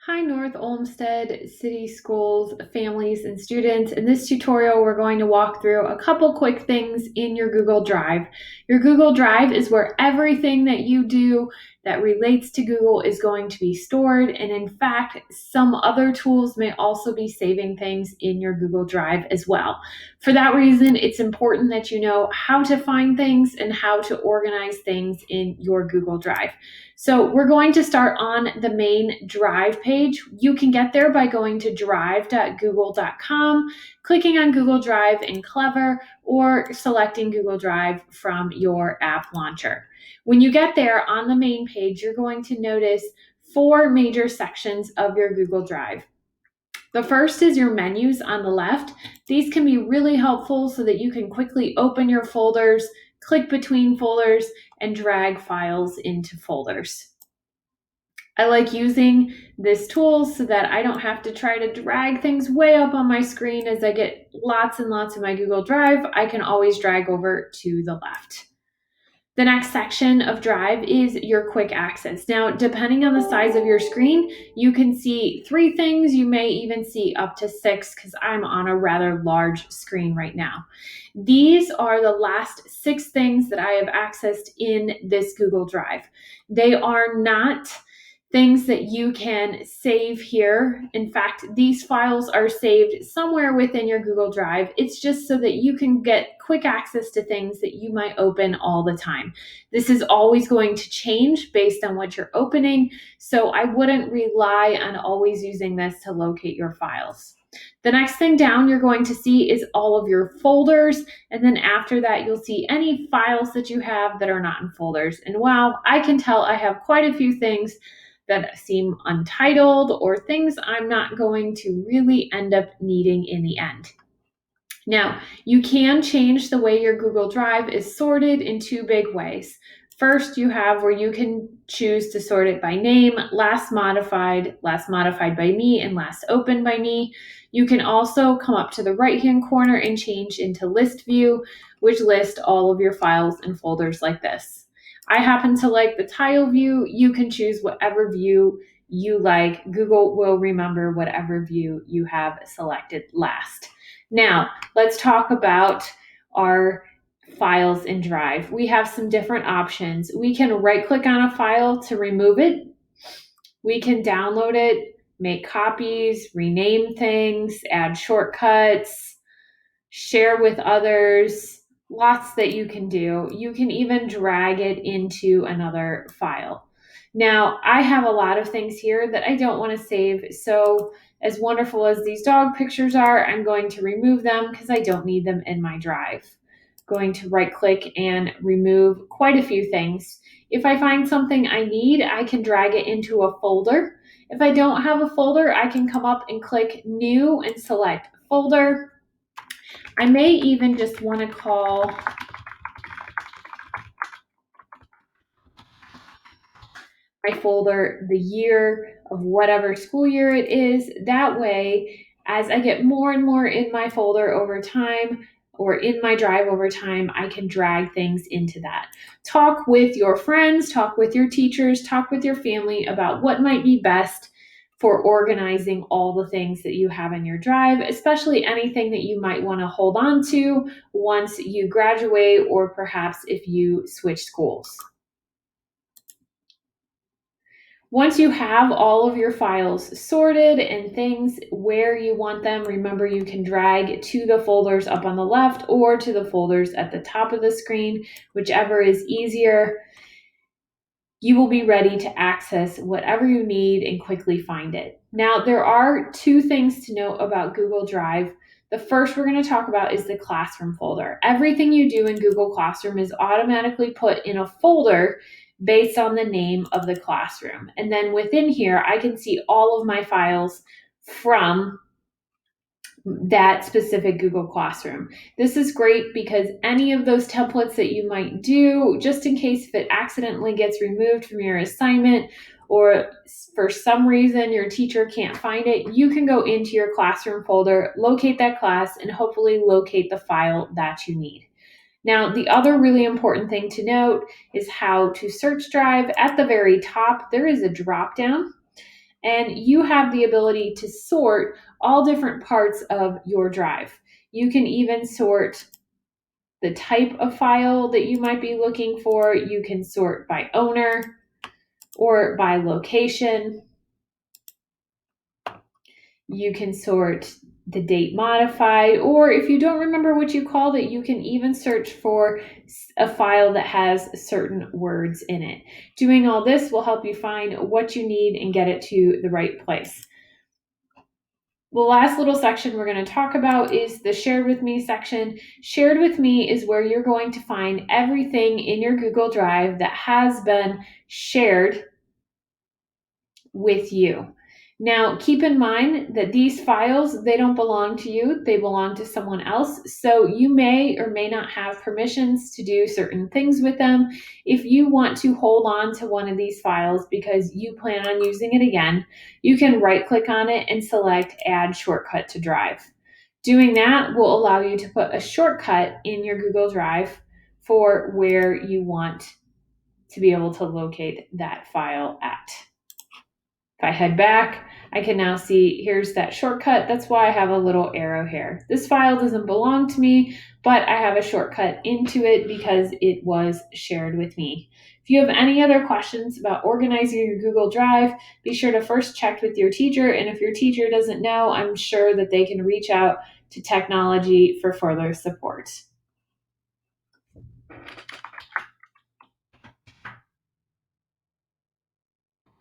Hi, North Olmsted City Schools, families, and students. In this tutorial, we're going to walk through a couple quick things in your Google Drive. Your Google Drive is where everything that you do that relates to Google is going to be stored. And in fact, some other tools may also be saving things in your Google Drive as well. For that reason, it's important that you know how to find things and how to organize things in your Google Drive. So we're going to start on the main Drive page. You can get there by going to drive.google.com, clicking on Google Drive in Clever, or selecting Google Drive from your app launcher. When you get there on the main page, you're going to notice four major sections of your Google Drive. The first is your menus on the left. These can be really helpful so that you can quickly open your folders, click between folders, and drag files into folders. I like using this tool so that I don't have to try to drag things way up on my screen as I get lots and lots of my Google Drive. I can always drag over to the left. The next section of Drive is your quick access. Now, depending on the size of your screen, you can see 3 things. You may even see up to 6 because I'm on a rather large screen right now. These are the last 6 things that I have accessed in this Google Drive. They are not things that you can save here. In fact, these files are saved somewhere within your Google Drive. It's just so that you can get quick access to things that you might open all the time. This is always going to change based on what you're opening, so I wouldn't rely on always using this to locate your files. The next thing down you're going to see is all of your folders, and then after that you'll see any files that you have that are not in folders. And wow, I can tell I have quite a few things that seem untitled or things I'm not going to really end up needing in the end. Now, you can change the way your Google Drive is sorted in 2 big ways. First, you have where you can choose to sort it by name, last modified by me, and last opened by me. You can also come up to the right-hand corner and change into list view, which lists all of your files and folders like this. I happen to like the tile view. You can choose whatever view you like. Google will remember whatever view you have selected last. Now, let's talk about our files in Drive. We have some different options. We can right-click on a file to remove it. We can download it, make copies, rename things, add shortcuts, share with others. Lots that you can do. You can even drag it into another file. Now, I have a lot of things here that I don't want to save, so as wonderful as these dog pictures are, I'm going to remove them because I don't need them in my Drive. Going to right click and remove quite a few things. If I find something I need, I can drag it into a folder. If I don't have a folder, I can come up and click New and select Folder. I may even just want to call my folder the year of whatever school year it is. That way, as I get more and more in my folder over time, or in my Drive over time, I can drag things into that. Talk with your friends, talk with your teachers, talk with your family about what might be best for organizing all the things that you have in your Drive, especially anything that you might want to hold on to once you graduate or perhaps if you switch schools. Once you have all of your files sorted and things where you want them, remember you can drag to the folders up on the left or to the folders at the top of the screen, whichever is easier. You will be ready to access whatever you need and quickly find it. Now, there are 2 things to note about Google Drive. The first we're going to talk about is the Classroom folder. Everything you do in Google Classroom is automatically put in a folder based on the name of the classroom. And then within here, I can see all of my files from that specific Google Classroom. This is great because any of those templates that you might do, just in case if it accidentally gets removed from your assignment or for some reason your teacher can't find it, you can go into your Classroom folder, locate that class, and hopefully locate the file that you need. Now, the other really important thing to note is how to search Drive. At the very top, there is a drop down. And you have the ability to sort all different parts of your drive. You can even sort the type of file that you might be looking for. You can sort by owner or by location. You can sort the date modified, or if you don't remember what you called it, you can even search for a file that has certain words in it. Doing all this will help you find what you need and get it to the right place. The last little section we're going to talk about is the shared with me section. Shared with me is where you're going to find everything in your Google Drive that has been shared with you. Now, keep in mind that these files, they don't belong to you, they belong to someone else. So you may or may not have permissions to do certain things with them. If you want to hold on to one of these files because you plan on using it again, you can right click on it and select Add Shortcut to Drive. Doing that will allow you to put a shortcut in your Google Drive for where you want to be able to locate that file at. If I head back, I can now see here's that shortcut. That's why I have a little arrow here. This file doesn't belong to me, but I have a shortcut into it because it was shared with me. If you have any other questions about organizing your Google Drive, be sure to first check with your teacher. And if your teacher doesn't know, I'm sure that they can reach out to technology for further support.